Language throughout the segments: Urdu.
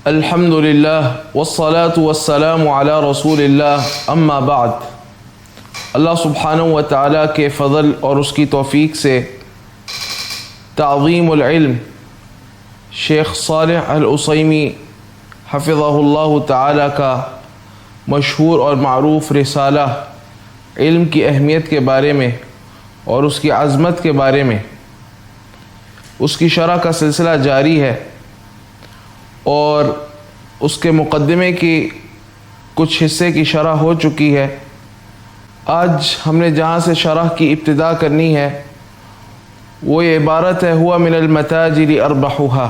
الحمد للہ والصلاة والسلام علی رسول اللہ اما بعد۔ اللہ سبحانہ و تعالیٰ کے فضل اور اس کی توفیق سے تعظیم العلم شیخ صالح العثیمی حفظہ اللہ تعالیٰ کا مشہور اور معروف رسالہ علم کی اہمیت کے بارے میں اور اس کی عظمت کے بارے میں اس کی شرح کا سلسلہ جاری ہے، اور اس کے مقدمے کی کچھ حصے کی شرح ہو چکی ہے۔ آج ہم نے جہاں سے شرح کی ابتدا کرنی ہے وہ یہ عبارت ہے، ہوا من المتاجر اربحها۔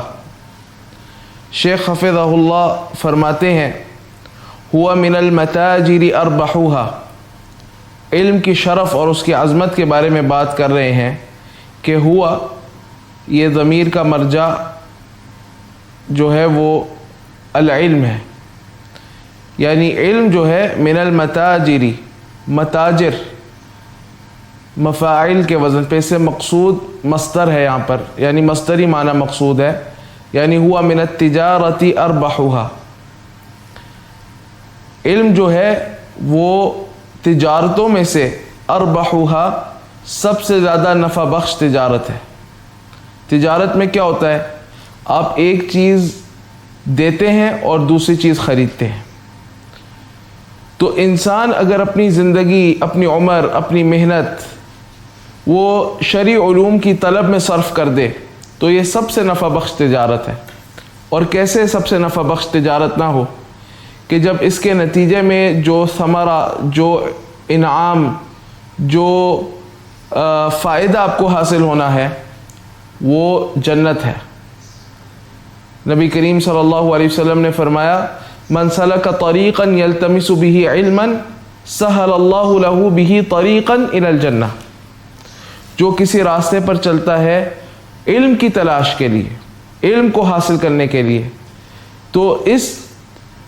شیخ حفظہ اللہ فرماتے ہیں ہوا من المتاجر اربحها، علم کی شرف اور اس کی عظمت کے بارے میں بات کر رہے ہیں کہ ہوا یہ ضمیر کا مرجع جو ہے وہ العلم ہے، یعنی علم جو ہے من المتاجری، متاجر مفاعل کے وزن پہ سے مقصود مصدر ہے یہاں پر، یعنی مصدری معنی مقصود ہے، یعنی ہوا من التجارت اربحها۔ علم جو ہے وہ تجارتوں میں سے اربحها سب سے زیادہ نفع بخش تجارت ہے۔ تجارت میں کیا ہوتا ہے؟ آپ ایک چیز دیتے ہیں اور دوسری چیز خریدتے ہیں۔ تو انسان اگر اپنی زندگی، اپنی عمر، اپنی محنت وہ شرعی علوم کی طلب میں صرف کر دے تو یہ سب سے نفع بخش تجارت ہے۔ اور کیسے سب سے نفع بخش تجارت نہ ہو کہ جب اس کے نتیجے میں جو ثمرہ، جو انعام، جو فائدہ آپ کو حاصل ہونا ہے وہ جنت ہے۔ نبی کریم صلی اللہ علیہ وسلم نے فرمایا من سلک طریقا یلتمس به علما سہل اللہ له به طریقا الی الجنہ، جو کسی راستے پر چلتا ہے علم کی تلاش کے لیے، علم کو حاصل کرنے کے لیے، تو اس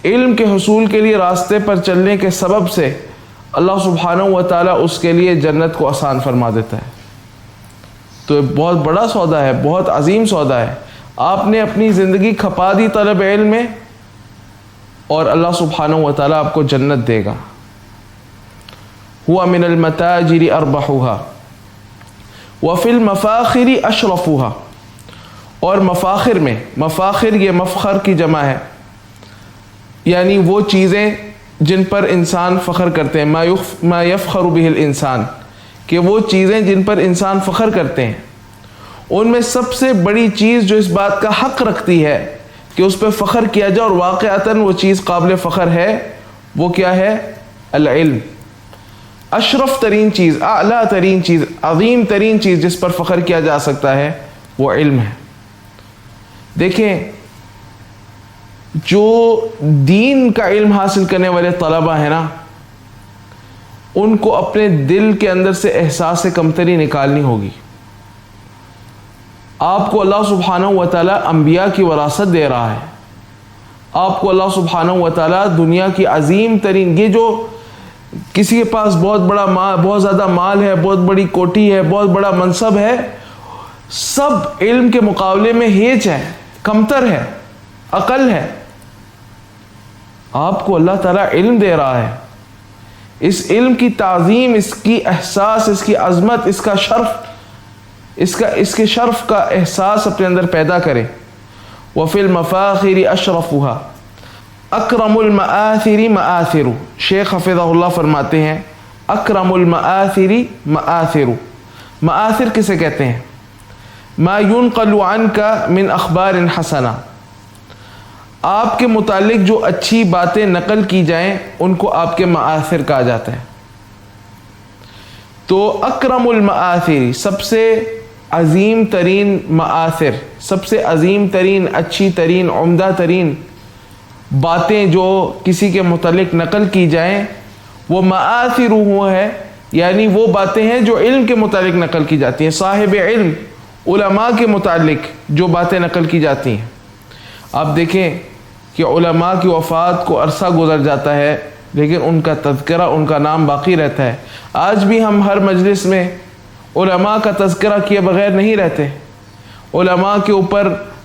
علم کے حصول کے لیے راستے پر چلنے کے سبب سے اللہ سبحانہ و تعالیٰ اس کے لیے جنت کو آسان فرما دیتا ہے۔ تو یہ بہت بڑا سودا ہے، بہت عظیم سودا ہے۔ آپ نے اپنی زندگی کھپا دی طلب علم میں اور اللہ سبحانہ و تعالیٰ آپ کو جنت دے گا۔ ہوا من المتاجر اربحها وفی المفاخر اشرفها، اور مفاخر میں، مفاخر یہ مفخر کی جمع ہے، یعنی وہ چیزیں جن پر انسان فخر کرتے ہیں، ما یفخر به الانسان، کہ وہ چیزیں جن پر انسان فخر کرتے ہیں، ان میں سب سے بڑی چیز جو اس بات کا حق رکھتی ہے کہ اس پہ فخر کیا جائے اور واقعتاً وہ چیز قابل فخر ہے، وہ کیا ہے؟ العلم۔ اشرف ترین چیز، اعلیٰ ترین چیز، عظیم ترین چیز جس پر فخر کیا جا سکتا ہے وہ علم ہے۔ دیکھیں، جو دین کا علم حاصل کرنے والے طلبہ ہیں نا، ان کو اپنے دل کے اندر سے احساس کمتری نکالنی ہوگی۔ آپ کو اللہ سبحانہ و تعالیٰ انبیاء کی وراثت دے رہا ہے، آپ کو اللہ سبحانہ و تعالیٰ دنیا کی عظیم ترین، یہ جو کسی کے پاس بہت بڑا مال، بہت زیادہ مال ہے، بہت بڑی کوٹھی ہے، بہت بڑا منصب ہے، سب علم کے مقابلے میں ہیچ ہے، کمتر ہے، اقل ہے۔ آپ کو اللہ تعالیٰ علم دے رہا ہے، اس علم کی تعظیم، اس کی احساس، اس کی عظمت، اس کا شرف، اس کے شرف کا احساس اپنے اندر پیدا کرے۔ وفی المفاخر اشرفها اکرم المآثر مآثر، شیخ حفظہ اللہ فرماتے ہیں اکرم المآثر مآثر، مآثر کسے کہتے ہیں؟ ما ينقل عنك من اخبار حسنہ، آپ کے متعلق جو اچھی باتیں نقل کی جائیں ان کو آپ کے مآثر کہا جاتا ہے۔ تو اکرم المآثر، سب سے عظیم ترین مآثر، سب سے عظیم ترین، اچھی ترین، عمدہ ترین باتیں جو کسی کے متعلق نقل کی جائیں وہ مآثر وہ ہے، یعنی وہ باتیں ہیں جو علم کے متعلق نقل کی جاتی ہیں، صاحب علم، علماء کے متعلق جو باتیں نقل کی جاتی ہیں۔ آپ دیکھیں کہ علماء کی وفات کو عرصہ گزر جاتا ہے لیکن ان کا تذکرہ، ان کا نام باقی رہتا ہے۔ آج بھی ہم ہر مجلس میں علماء کا تذکرہ کیے بغیر نہیں رہتے، علماء کے اوپر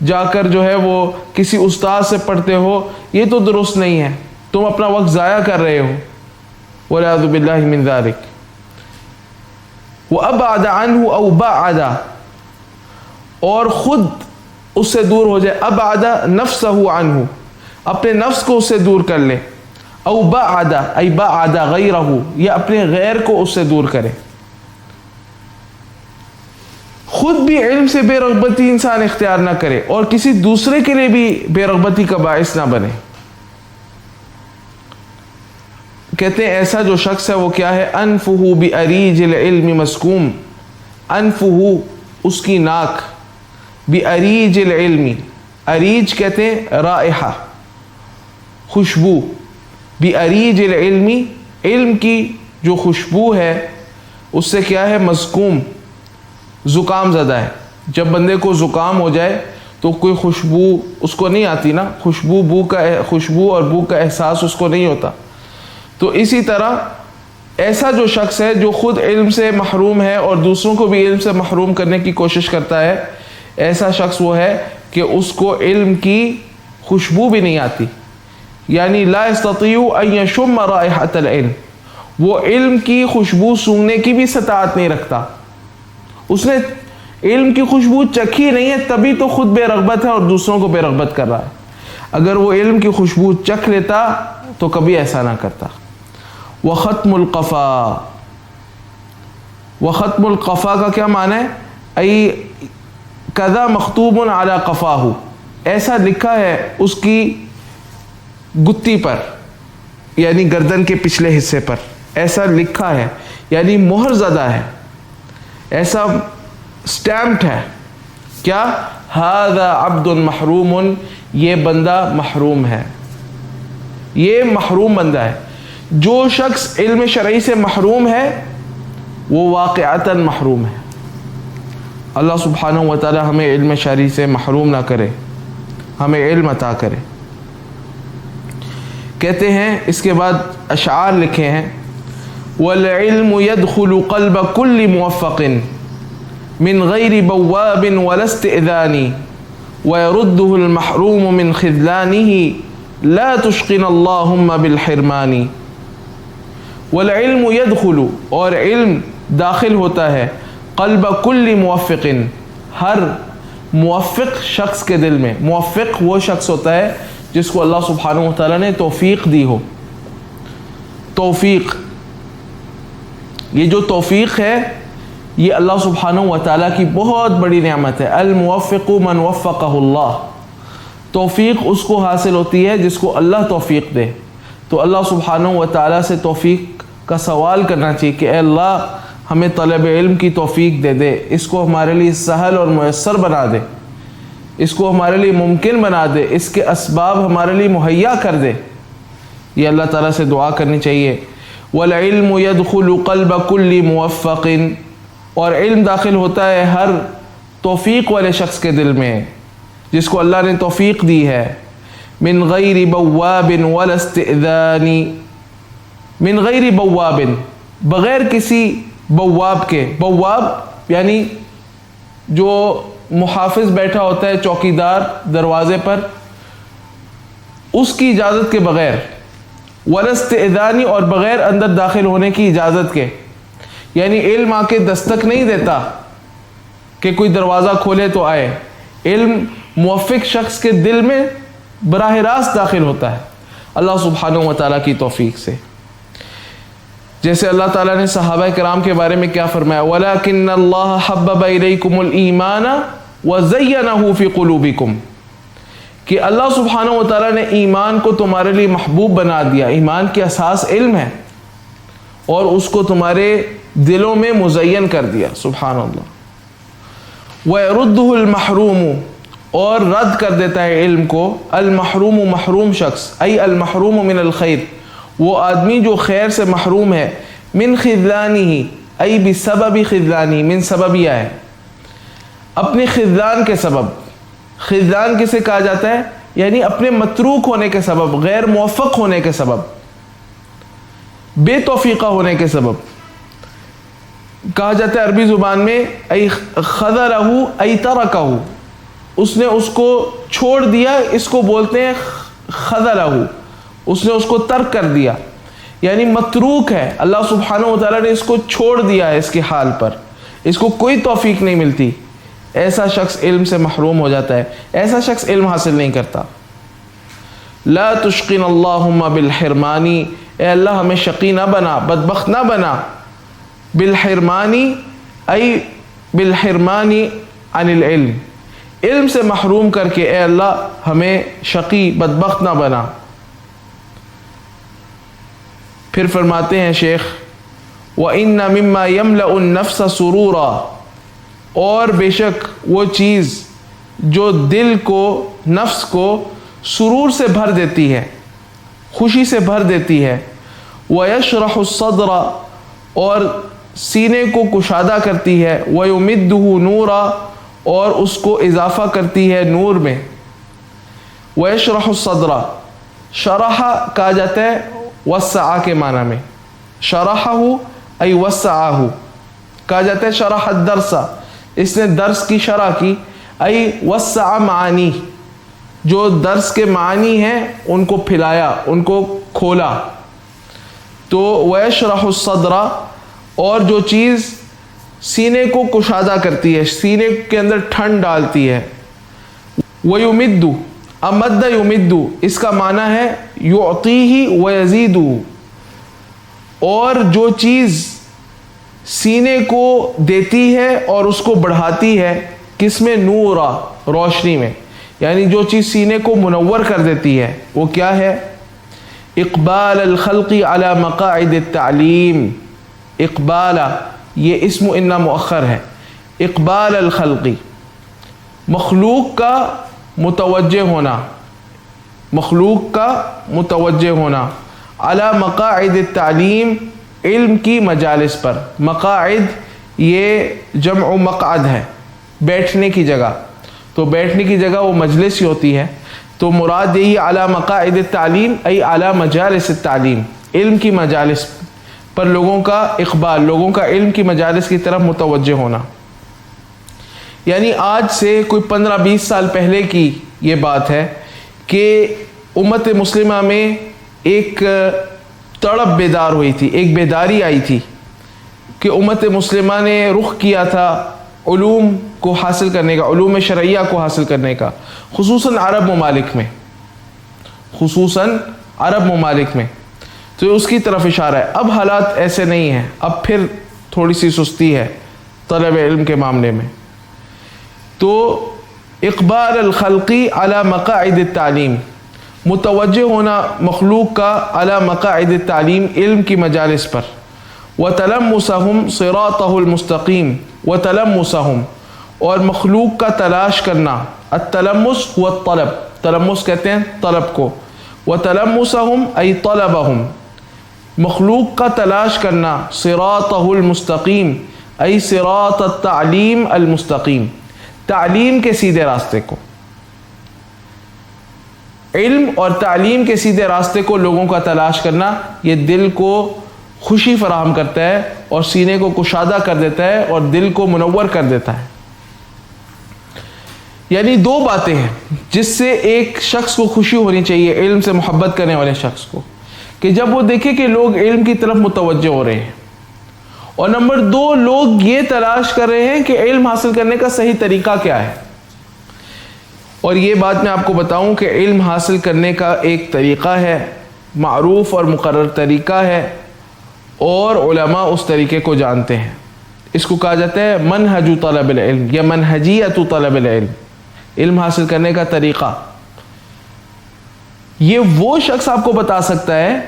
جا کر جو ہے وہ کسی استاد سے پڑھتے ہو، یہ تو درست نہیں ہے، تم اپنا وقت ضائع کر رہے ہو، والعیاذ باللہ من ذالک۔ وَأَبْعَدَ عَنْهُ أَوْ بَعَدَ، اور خود اس سے دور ہو جائے، ابعد نفسه عنه، اپنے نفس کو اس سے دور کر لے، او بعد ای بعد غیرہ، یا اپنے غیر کو اس سے دور کرے، خود بھی علم سے بے رغبتی انسان اختیار نہ کرے اور کسی دوسرے کے لیے بھی بے رغبتی کا باعث نہ بنے۔ کہتے ہیں ایسا جو شخص ہے وہ کیا ہے؟ انفہ بأریج العلم مسکوم، انفہ اس کی ناک، بأریج العلم، اریج کہتے ہیں رائحہ، خوشبو، بأریج العلم، علم کی جو خوشبو ہے اس سے کیا ہے؟ مسکوم، زکام زدہ ہے۔ جب بندے کو زکام ہو جائے تو کوئی خوشبو اس کو نہیں آتی نا، خوشبو اور بو کا احساس اس کو نہیں ہوتا۔ تو اسی طرح ایسا جو شخص ہے جو خود علم سے محروم ہے اور دوسروں کو بھی علم سے محروم کرنے کی کوشش کرتا ہے، ایسا شخص وہ ہے کہ اس کو علم کی خوشبو بھی نہیں آتی، یعنی لا یستطیع ان یشم رائحۃ العلم، وہ علم کی خوشبو سونگھنے کی بھی استطاعت نہیں رکھتا، اس نے علم کی خوشبو چکھی نہیں ہے تبھی تو خود بے رغبت ہے اور دوسروں کو بے رغبت کر رہا ہے۔ اگر وہ علم کی خوشبو چکھ لیتا تو کبھی ایسا نہ کرتا۔ وختم القفا، وختم القفا کا کیا معنی ہے؟ ای کذا مختوب علی قفاہ، ایسا لکھا ہے اس کی گتی پر، یعنی گردن کے پچھلے حصے پر ایسا لکھا ہے، یعنی مہر زدہ ہے، ایسا سٹیمپڈ ہے، کیا؟ ھذا عبد محروم، یہ بندہ محروم ہے، یہ محروم بندہ ہے۔ جو شخص علم شرعی سے محروم ہے وہ واقعتاً محروم ہے۔ اللہ سبحانہ و تعالی ہمیں علم شرعی سے محروم نہ کرے، ہمیں علم عطا کرے۔ کہتے ہیں اس کے بعد اشعار لکھے ہیں، والعلم يدخل قلب كل موفق من غير بواب ولا استئذان ويرده المحروم من خذلانه لا تشقنا اللهم بالحرمان۔ والعلم يدخل، اور علم داخل ہوتا ہے، قلب كل موفق، ہر موفق شخص کے دل میں۔ موفق وہ شخص ہوتا ہے جس کو اللہ سبحانہ و تعالیٰ نے توفیق دی ہو۔ توفیق، یہ جو توفیق ہے یہ اللہ سبحانہ و تعالیٰ کی بہت بڑی نعمت ہے۔ الموفق من وفقہ اللہ، توفیق اس کو حاصل ہوتی ہے جس کو اللہ توفیق دے۔ تو اللہ سبحانہ و تعالیٰ سے توفیق کا سوال کرنا چاہیے کہ اے اللہ ہمیں طلب علم کی توفیق دے دے، اس کو ہمارے لیے سہل اور میسر بنا دے، اس کو ہمارے لیے ممکن بنا دے، اس کے اسباب ہمارے لیے مہیا کر دے۔ یہ اللہ تعالیٰ سے دعا کرنی چاہیے۔ والعلم يدخل قلب كل موفق، اور علم داخل ہوتا ہے ہر توفیق والے شخص کے دل میں جس کو اللہ نے توفیق دی ہے۔ من غیر بواب ولا استئذان، من غیر بواب، بغیر کسی بواب کے، بواب یعنی جو محافظ بیٹھا ہوتا ہے چوکیدار دروازے پر، اس کی اجازت کے بغیر، ولا استئذان، اور بغیر اندر داخل ہونے کی اجازت کے، یعنی علم آ کے دستک نہیں دیتا کہ کوئی دروازہ کھولے تو آئے، علم موفق شخص کے دل میں براہ راست داخل ہوتا ہے اللہ سبحانہ و تعالیٰ کی توفیق سے۔ جیسے اللہ تعالیٰ نے صحابہ کرام کے بارے میں کیا فرمایا، وَلَكِنَّ اللَّهَ حَبَّبَ إِلَيْكُمُ الْإِيمَانَ وَزَيَّنَهُ فِي قُلُوبِكُمْ، کہ اللہ سبحانہ و تعالیٰ نے ایمان کو تمہارے لیے محبوب بنا دیا۔ ایمان کی اساس علم ہے اور اس کو تمہارے دلوں میں مزین کر دیا، سبحان اللہ۔ وَيَرُدُّهُ الْمَحْرُومُ، اور رد کر دیتا ہے علم کو، المحروم، محروم شخص، ای المحروم من الخیر، وہ آدمی جو خیر سے محروم ہے، من خذلانہ، ای بسبب خذلانہ، من سببیہ ہے، اپنے خذلان کے سبب۔ خذلان کسے کہا جاتا ہے؟ یعنی اپنے متروک ہونے کے سبب، غیر موفق ہونے کے سبب، بے توفیقہ ہونے کے سبب کہا جاتا ہے عربی زبان میں، ای خذلہ ای ترکہ، اس نے اس کو چھوڑ دیا، اس کو بولتے ہیں خذلہ، اس نے اس کو ترک کر دیا، یعنی متروک ہے، اللہ سبحانہ و تعالیٰ نے اس کو چھوڑ دیا ہے اس کے حال پر، اس کو کوئی توفیق نہیں ملتی، ایسا شخص علم سے محروم ہو جاتا ہے، ایسا شخص علم حاصل نہیں کرتا۔ لا تشقن اللہم بالحرمانی، اے اللہ ہمیں شقی نہ بنا، بدبخت نہ بنا، بالحرمانی ای بالحرمانی عن العلم، علم سے محروم کر کے اے اللہ ہمیں شقی بدبخت نہ بنا۔ پھر فرماتے ہیں شیخ وَإِنَّ مِمَّا يَمْلَأُ النَّفْسَ سُرُورًا، اور بے شک وہ چیز جو دل کو، نفس کو سرور سے بھر دیتی ہے، خوشی سے بھر دیتی ہے، وَيَشْرَحُ الصَّدْرَ، اور سینے کو کشادہ کرتی ہے، وَيُمِدُّهُ نُورًا، اور اس کو اضافہ کرتی ہے نور میں۔ وَيَشْرَحُ الصَّدْرَ، شرح کہا جاتا ہے وسع کے معنی میں، شرحہ ای وسعہ، کہا جاتا ہے شرح الدرس، اس نے درس کی شرح کی، ای وسع معانی، جو درس کے معنی ہیں ان کو پھیلایا، ان کو کھولا۔ تو وَيَشْرَحُ الصَّدْرَ، اور جو چیز سینے کو کشادہ کرتی ہے، سینے کے اندر ٹھنڈ ڈالتی ہے۔ وَيُمِدُّ، امد یمد، اس کا معنی ہے یعطیہ ویزیدہ، اور جو چیز سینے کو دیتی ہے اور اس کو بڑھاتی ہے، کس میں؟ نورا، روشنی میں، یعنی جو چیز سینے کو منور کر دیتی ہے وہ کیا ہے؟ اقبال الخلق علی مقاعد التعلیم، اقبال یہ اسم ان مؤخر ہے، اقبال الخلقی، مخلوق کا متوجہ ہونا، مخلوق کا متوجہ ہونا، علی مقاعد التعلیم، علم کی مجالس پر۔ مقاعد یہ جمع مقعد ہے، بیٹھنے کی جگہ، تو بیٹھنے کی جگہ وہ مجلس ہی ہوتی ہے، تو مراد یہی علی مقاعد التعلیم ای علی مجالس التعلیم، علم کی مجالس پر لوگوں کا اقبال، لوگوں کا علم کی مجالس کی طرف متوجہ ہونا۔ یعنی آج سے کوئی 15-20 سال پہلے کی یہ بات ہے کہ امت مسلمہ میں ایک تڑپ بیدار ہوئی تھی، ایک بیداری آئی تھی کہ امت مسلمہ نے رخ کیا تھا علوم کو حاصل کرنے کا، علوم شرعیہ کو حاصل کرنے کا، خصوصاً عرب ممالک میں، خصوصاً عرب ممالک میں، تو اس کی طرف اشارہ ہے۔ اب حالات ایسے نہیں ہیں، اب پھر تھوڑی سی سستی ہے طلب علم کے معاملے میں۔ تو اقبال الخلقی علی مقاعد التعلیم، متوجہ ہونا مخلوق کا علی مقاعد التعلیم، علم کی مجالس پر۔ وَتَلَمُّسَهُمْ صِرَاطَهُ الْمُسْتَقِيمِ، وَتَلَمُّسَهُمْ، اور مخلوق کا تلاش کرنا، التلمس هو الطلب، تلمس کہتے ہیں طلب کو، وَتَلَمُّسَهُمْ ای طَلَبَهُمْ، مخلوق کا تلاش کرنا، صِرَاطَهُ الْمُسْتَقِيمِ ای صراط التعلیم المستقیم، تعلیم کے سیدھے راستے کو، علم اور تعلیم کے سیدھے راستے کو لوگوں کا تلاش کرنا، یہ دل کو خوشی فراہم کرتا ہے اور سینے کو کشادہ کر دیتا ہے اور دل کو منور کر دیتا ہے۔ یعنی دو باتیں ہیں جس سے ایک شخص کو خوشی ہونی چاہیے، علم سے محبت کرنے والے شخص کو، کہ جب وہ دیکھے کہ لوگ علم کی طرف متوجہ ہو رہے ہیں، اور نمبر 2 لوگ یہ تلاش کر رہے ہیں کہ علم حاصل کرنے کا صحیح طریقہ کیا ہے۔ اور یہ بات میں آپ کو بتاؤں کہ علم حاصل کرنے کا ایک طریقہ ہے، معروف اور مقرر طریقہ ہے، اور علماء اس طریقے کو جانتے ہیں۔ اس کو کہا جاتا ہے منہج طلب العلم یا منہجیت طلب العلم، علم حاصل کرنے کا طریقہ۔ یہ وہ شخص آپ کو بتا سکتا ہے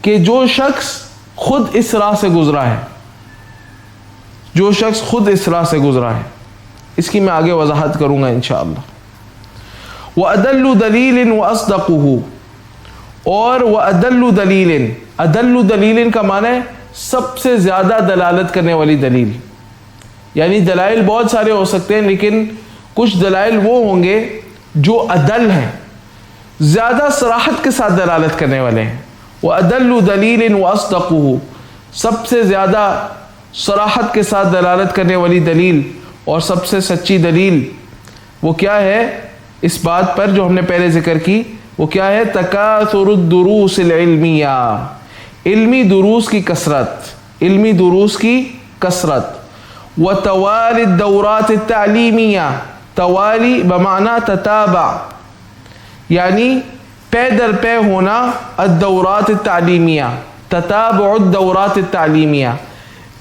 کہ جو شخص خود اس راہ سے گزرا ہے، جو شخص خود اس راہ سے گزرا ہے۔ اس کی میں آگے وضاحت کروں گا انشاءاللہ۔ وَأَدَلُّ دَلِيلٍ وَأَصْدَقُهُ، اور وَأَدَلُّ دَلِيلٍ، أَدَلُّ دَلِيلٍ کا معنی ہے سب سے زیادہ دلالت کرنے والی دلیل، یعنی دلائل بہت سارے ہو سکتے ہیں لیکن کچھ دلائل وہ ہوں گے جو عدل ہیں، زیادہ صراحت کے ساتھ دلالت کرنے والے ہیں۔ وَأَدَلُّ دَلِيلٍ وَأَصْدَقُهُ، سب سے زیادہ صراحت کے ساتھ دلالت کرنے والی دلیل اور سب سے سچی دلیل، وہ کیا ہے اس بات پر جو ہم نے پہلے ذکر کی، وہ کیا ہے؟ تکاثر الدروس العلمیہ، علمی دروس کی کثرت، علمی دروس کی کثرت، وتوالی الدورات التعلیمیہ، توالی بمعنی تتابع، یعنی پے در پے ہونا، الدورات التعلیمیہ، تتابع الدورات التعلیمیہ،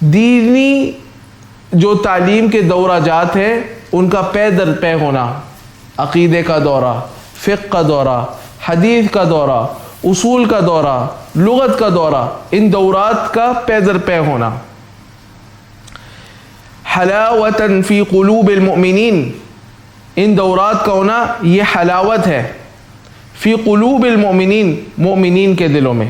دینی جو تعلیم کے دورہ جات ہیں ان کا پے در پے ہونا، عقیدے کا دورہ، فقہ کا دورہ، حدیث کا دورہ، اصول کا دورہ، لغت کا دورہ، ان دورات کا پے در پے ہونا۔ حلاوتاً فی قلوب المؤمنین، ان دورات کا ہونا یہ حلاوت ہے، فی قلوب المؤمنین، مومنین کے دلوں میں،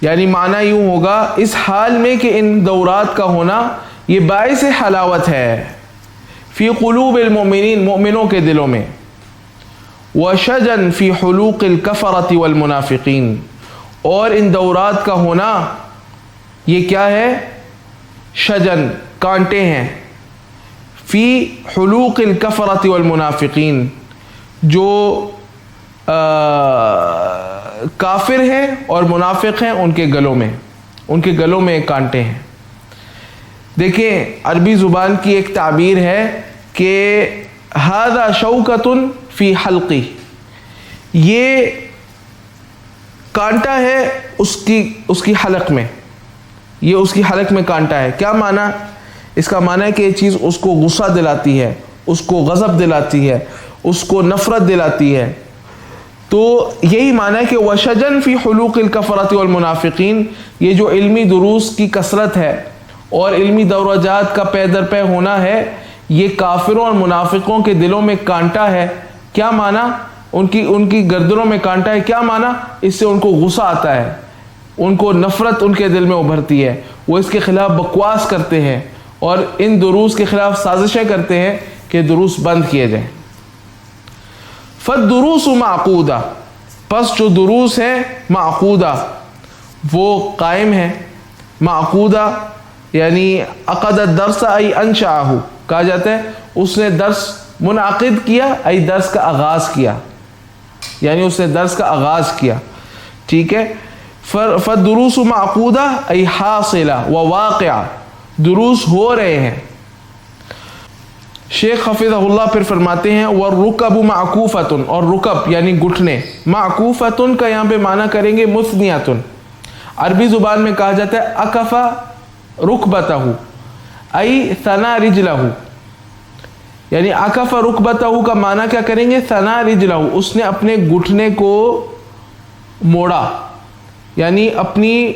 یعنی معنی یوں ہوگا اس حال میں کہ ان دورات کا ہونا یہ باعث حلاوت ہے، فی قلوب المؤمنین، مومنوں کے دلوں میں، وشجن فی حلوق الکفرۃ والمنافقین، اور ان دورات کا ہونا یہ کیا ہے؟ شجن، کانٹے ہیں، فی حلوق الکفرۃ والمنافقین، جو کافر ہیں اور منافق ہیں ان کے گلوں میں، ان کے گلوں میں کانٹے ہیں۔ دیکھیں عربی زبان کی ایک تعبیر ہے کہ ھذا شوکۃ فی حلقی، یہ کانٹا ہے اس کی حلق میں، یہ اس کی حلق میں کانٹا ہے۔ کیا معنی؟ اس کا معنی ہے کہ یہ چیز اس کو غصہ دلاتی ہے، اس کو غضب دلاتی ہے، اس کو نفرت دلاتی ہے۔ تو یہی معنی ہے کہ وشجن فی حلوق الکفرۃ والمنافقین، یہ جو علمی دروس کی کثرت ہے اور علمی دورجات کا پے در پے ہونا ہے، یہ کافروں اور منافقوں کے دلوں میں کانٹا ہے۔ کیا معنی؟ ان کی گردنوں میں کانٹا ہے، کیا معنی؟ اس سے ان کو غصہ آتا ہے، ان کو نفرت ان کے دل میں ابھرتی ہے، وہ اس کے خلاف بکواس کرتے ہیں اور ان دروس کے خلاف سازشیں کرتے ہیں کہ دروس بند کیے جائیں۔ فالدروس معقودہ، پس جو دروس ہیں معقودہ وہ قائم ہیں، معقودہ یعنی عقد الدرس ای انشأہ، کہا جاتا ہے اس نے درس منعقد کیا، ای درس کا آغاز کیا، یعنی اس نے درس کا آغاز کیا، ٹھیک ہے۔ فالدروس معقودہ ای حاصلہ و واقعہ، دروس ہو رہے ہیں۔ شیخ حفظہ اللہ پھر فرماتے ہیں والرکب معکوفۃ، اور رکب یعنی گھٹنے، معکوفۃ کا یہاں پہ معنی کریں گے مثنیۃ، عربی زبان میں کہا جاتا ہے اکفا رکبتہ ای ثنا رجلہ، یعنی اکفا رکبتہ کا معنی کیا کریں گے؟ ثنا رجلہ، اس نے اپنے گھٹنے کو موڑا، یعنی اپنی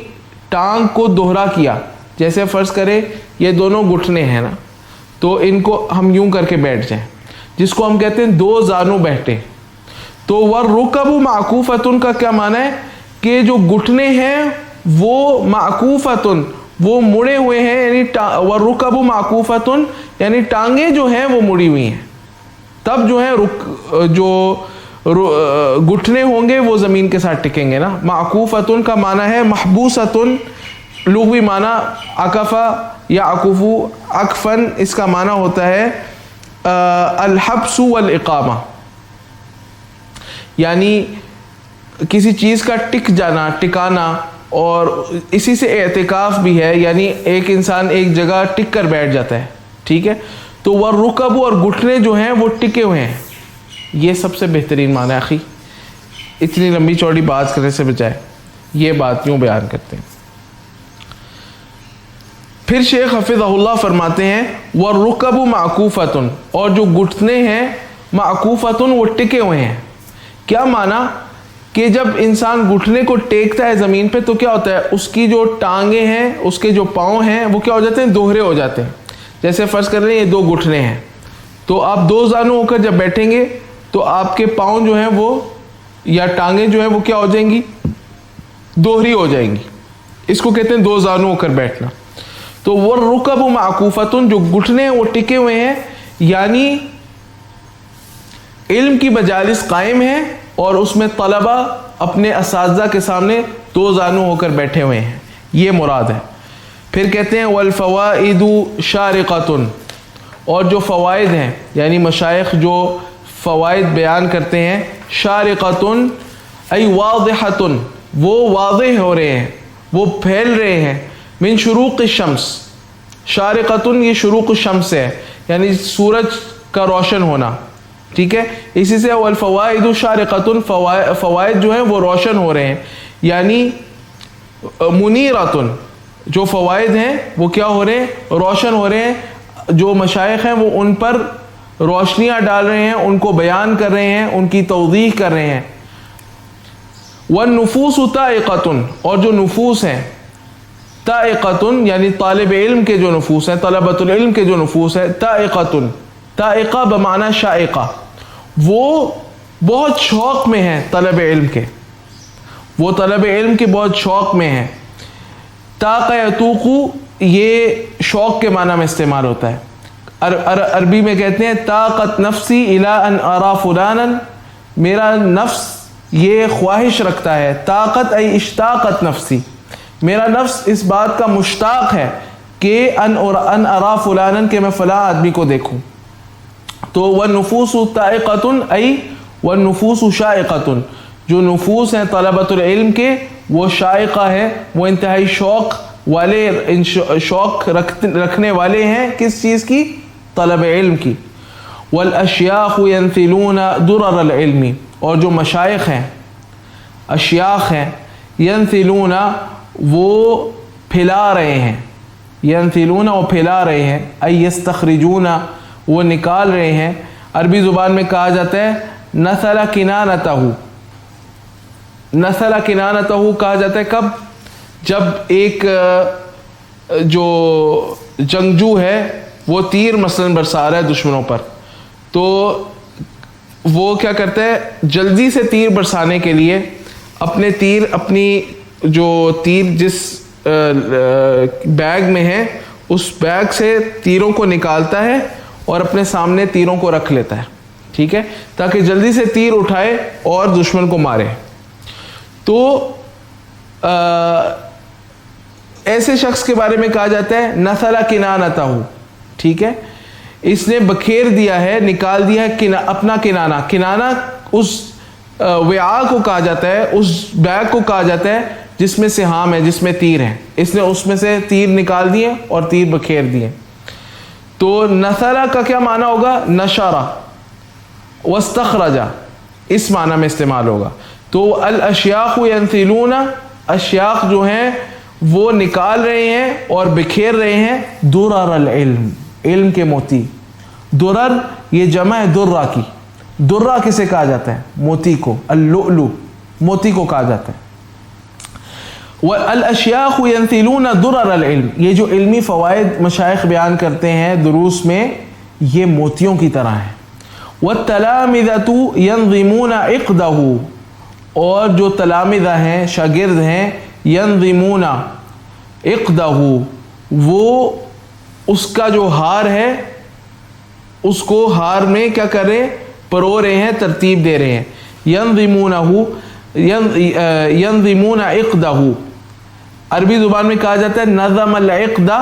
ٹانگ کو دوہرا کیا۔ جیسے فرض کرے یہ دونوں گھٹنے ہیں نا، تو ان کو ہم یوں کر کے بیٹھ جائیں، جس کو ہم کہتے ہیں دو زانو بیٹھے، تو والرکب معکوفۃ کا کیا معنی ہے کہ جو گھٹنے ہیں وہ معکوفۃ، وہ مڑے ہوئے ہیں، یعنی والرکب معکوفۃ یعنی ٹانگیں جو ہیں وہ مڑی ہوئی ہیں، تب جو ہے جو گھٹنے ہوں گے وہ زمین کے ساتھ ٹکیں گے نا۔ معکوفۃ کا معنی ہے محبوسۃ، لغوی معنی عکفہ یا عکفو، عکفن اس کا معنی ہوتا ہے الحبس والاقامہ، یعنی کسی چیز کا ٹک جانا، ٹکانا، اور اسی سے اعتکاف بھی ہے، یعنی ایک انسان ایک جگہ ٹک کر بیٹھ جاتا ہے، ٹھیک ہے۔ تو والرکب، اور گھٹنے جو ہیں وہ ٹکے ہوئے ہیں، یہ سب سے بہترین معنی ہے۔ اخی اتنی لمبی چوڑی بات کرنے سے بجائے یہ بات یوں بیان کرتے ہیں۔ پھر شیخ حفظہ اللہ فرماتے ہیں والرکب معکوفۃ، اور جو گھٹنے ہیں معکوفۃ وہ ٹکے ہوئے ہیں۔ کیا معنی کہ جب انسان گھٹنے کو ٹیکتا ہے زمین پہ تو کیا ہوتا ہے، اس کی جو ٹانگیں ہیں، اس کے جو پاؤں ہیں وہ کیا ہو جاتے ہیں؟ دوہرے ہو جاتے ہیں۔ جیسے فرض کر رہے ہیں یہ دو گھٹنے ہیں، تو آپ دو زانو ہو کر جب بیٹھیں گے تو آپ کے پاؤں جو ہیں وہ یا ٹانگیں جو ہیں وہ کیا ہو جائیں گی؟ دوہری ہو جائیں گی، اس کو کہتے ہیں دو زانو ہو کر بیٹھنا۔ تو والرکب معکوفۃ، جو گھٹنے ہیں وہ ٹکے ہوئے ہیں، یعنی علم کی مجالس قائم ہیں اور اس میں طلبہ اپنے اساتذہ کے سامنے دو زانو ہو کر بیٹھے ہوئے ہیں، یہ مراد ہے۔ پھر کہتے ہیں والفوائد شارقۃ، اور جو فوائد ہیں یعنی مشائخ جو فوائد بیان کرتے ہیں، شارقتن ای واضحتن، وہ واضح ہو رہے ہیں، وہ پھیل رہے ہیں، من شروق الشمس، شارقتن یہ شروق الشمس ہے یعنی سورج کا روشن ہونا، ٹھیک ہے، اسی سے والفوائد شارقتن، فوائد جو ہیں وہ روشن ہو رہے ہیں، یعنی منیرتن، جو فوائد ہیں وہ کیا ہو رہے ہیں؟ روشن ہو رہے ہیں، جو مشائخ ہیں وہ ان پر روشنیاں ڈال رہے ہیں، ان کو بیان کر رہے ہیں، ان کی توضیح کر رہے ہیں۔ والنفوس طائقتن، اور جو نفوس ہیں، طائقتن یعنی طالب علم کے جو نفوس ہیں، طلبۃ العلم کے جو نفوس ہیں، طائقتن، طائقہ بمعنی شائقہ، وہ بہت شوق میں ہیں طلب علم کے، وہ طلب علم کے بہت شوق میں ہیں۔ طاق یطوق یہ شوق کے معنی میں استعمال ہوتا ہے، عربی میں کہتے ہیں طاقت نفسی الی ان ارا فلانا، میرا نفس یہ خواہش رکھتا ہے، طاقت ای اشتاقت نفسی، میرا نفس اس بات کا مشتاق ہے کہ ان ارا فلانا، کہ میں فلاں آدمی کو دیکھوں۔ تو والنفوس طائقتن ای والنفوس شائقتن، جو نفوس ہیں طلبۃ العلم کے وہ شائقہ ہے، وہ انتہائی شوق والے، شوق رکھنے والے ہیں کس چیز کی؟ طلب علم کی۔ والاشیاخ ینثلون درر العلم، اور جو مشائخ ہیں، اشیاخ ہیں، ینثلون وہ پھیلا رہے ہیں، ینثلون وہ پھیلا رہے ہیں، ای یستخرجون وہ نکال رہے ہیں، عربی زبان میں کہا جاتا ہے نثل کنانتہ، نثل کنانتہ کہا جاتا ہے کب؟ جب ایک جو جنگجو ہے وہ تیر مثلاً برسا رہا ہے دشمنوں پر، تو وہ کیا کرتا ہے؟ جلدی سے تیر برسانے کے لیے اپنے تیر، اپنی جو تیر جس بیگ میں ہے اس بیگ سے تیروں کو نکالتا ہے اور اپنے سامنے تیروں کو رکھ لیتا ہے، ٹھیک ہے، تاکہ جلدی سے تیر اٹھائے اور دشمن کو مارے۔ تو ایسے شخص کے بارے میں کہا جاتا ہے نثل کنانتہ، ٹھیک ہے، اس نے بکھیر دیا ہے، نکال دیا ہے اپنا کنانہ۔ کنانہ اس وعاء کو کہا جاتا ہے، اس بیگ کو کہا جاتا ہے جس میں سہام ہے، جس میں تیر ہیں، اس نے اس میں سے تیر نکال دیے اور تیر بکھیر دیے۔ تو نثلا کا کیا معنی ہوگا؟ نشرہ واستخرجہ، اس معنی میں استعمال ہوگا۔ تو الاشیاخ ینثلون، اشیاخ جو ہیں وہ نکال رہے ہیں اور بکھیر رہے ہیں درر العلم، علم کے موتی۔ درر یہ جمع ہے درہ کی، درہ کسے کہا جاتا ہے؟ موتی کو، اللؤلؤ موتی کو کہا جاتا ہے۔ والاشیاخ ینثلون درر العلم، یہ جو علمی فوائد مشائخ بیان کرتے ہیں دروس میں یہ موتیوں کی طرح ہیں۔ والتلامذۃ ینظمون عقدہ، اور جو تلامذہ ہیں، شاگرد ہیں، ینظمون عقدہ وہ اس کا جو ہار ہے اس کو ہار میں کیا کر رہے ہیں؟ پرو رہے ہیں، ترتیب دے رہے ہیں۔ ینظمون عقدہ، عربی زبان میں کہا جاتا ہے نظم العقدہ،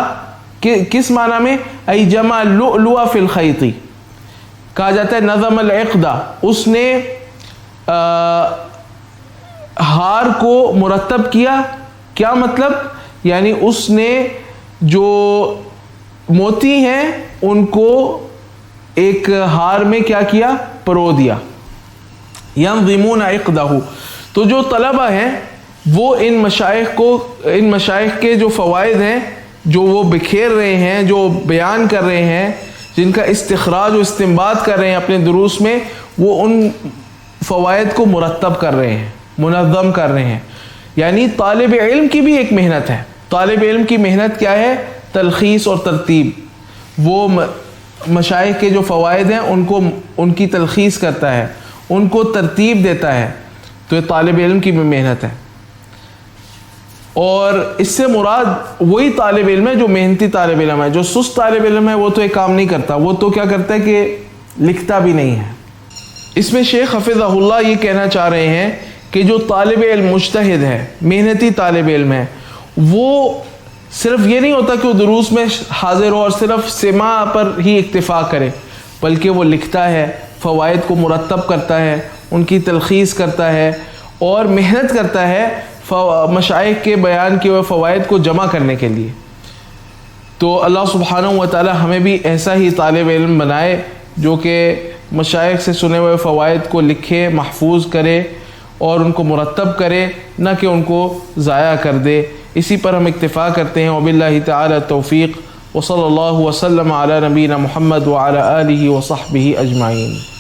کس معنی میں؟ ای جمع اللؤلؤ فی الخیط، کہا جاتا ہے نظم العقدہ، اس نے ہار کو مرتب کیا۔ کیا مطلب؟ یعنی اس نے جو موتی ہیں ان کو ایک ہار میں کیا کیا؟ پرو دیا۔ ینظمون عقدہ، تو جو طلبہ ہیں وہ ان مشائخ کے جو فوائد ہیں جو وہ بکھیر رہے ہیں، جو بیان کر رہے ہیں، جن کا استخراج و استنباط کر رہے ہیں اپنے دروس میں، وہ ان فوائد کو مرتب کر رہے ہیں، منظم کر رہے ہیں۔ یعنی طالب علم کی بھی ایک محنت ہے۔ طالب علم کی محنت کیا ہے؟ تلخیص اور ترتیب۔ وہ مشائخ کے جو فوائد ہیں ان کی تلخیص کرتا ہے، ان کو ترتیب دیتا ہے، تو یہ طالب علم کی بھی محنت ہے۔ اور اس سے مراد وہی طالب علم ہے جو محنتی طالب علم ہے۔ جو سست طالب علم ہے وہ تو ایک کام نہیں کرتا، وہ تو کیا کرتا ہے کہ لکھتا بھی نہیں ہے۔ اس میں شیخ حفظہ اللہ یہ کہنا چاہ رہے ہیں کہ جو طالب علم مجتہد ہے، محنتی طالب علم ہے، وہ صرف یہ نہیں ہوتا کہ وہ دروس میں حاضر ہو اور صرف سماع پر ہی اکتفا کرے، بلکہ وہ لکھتا ہے، فوائد کو مرتب کرتا ہے، ان کی تلخیص کرتا ہے اور محنت کرتا ہے مشائخ کے بیان کیے ہوئے فوائد کو جمع کرنے کے لیے۔ تو اللہ سبحانہ و تعالی ہمیں بھی ایسا ہی طالب علم بنائے جو کہ مشائخ سے سنے ہوئے فوائد کو لکھے، محفوظ کرے اور ان کو مرتب کرے، نہ کہ ان کو ضائع کر دے۔ اسی پر ہم اکتفا کرتے ہیں۔ وباللہ تعالی توفیق، وصلی اللہ وسلم علی نبینا محمد وعلی آلہ وصحبہ اجمعین۔